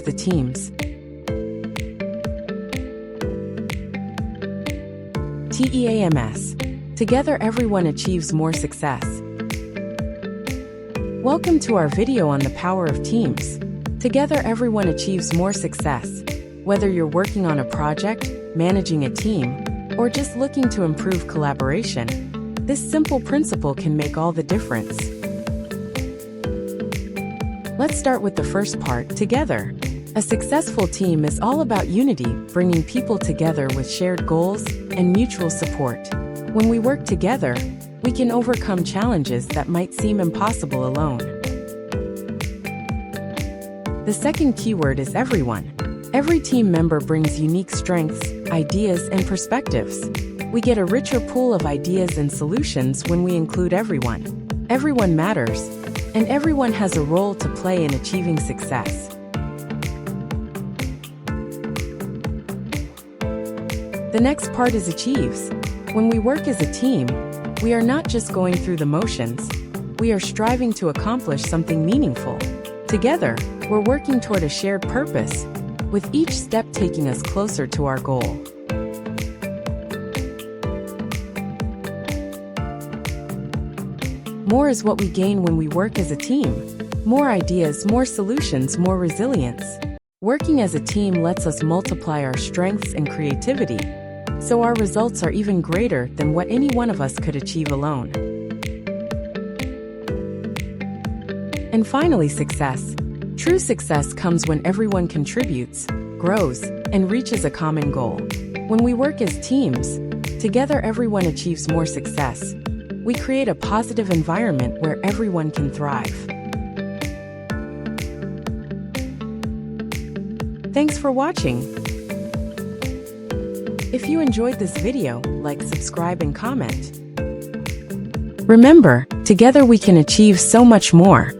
of the teams. TEAMS. Together everyone achieves more success. Welcome to our video on the power of teams. Together everyone achieves more success. Whether you're working on a project, managing a team, or just looking to improve collaboration, this simple principle can make all the difference. Let's start with the first part, together. A successful team is all about unity, bringing people together with shared goals and mutual support. When we work together, we can overcome challenges that might seem impossible alone. The second keyword is everyone. Every team member brings unique strengths, ideas, and perspectives. We get a richer pool of ideas and solutions when we include everyone. Everyone matters, and everyone has a role to play in achieving success. The next part is achieves. When we work as a team, we are not just going through the motions. We are striving to accomplish something meaningful. Together, we're working toward a shared purpose, with each step taking us closer to our goal. More is what we gain when we work as a team. More ideas, more solutions, more resilience. Working as a team lets us multiply our strengths and creativity, so our results are even greater than what any one of us could achieve alone. And finally, success. True success comes when everyone contributes, grows, and reaches a common goal. When we work as teams, together everyone achieves more success. We create a positive environment where everyone can thrive. Thanks for watching. If you enjoyed this video, like, subscribe, and comment. Remember, together we can achieve so much more.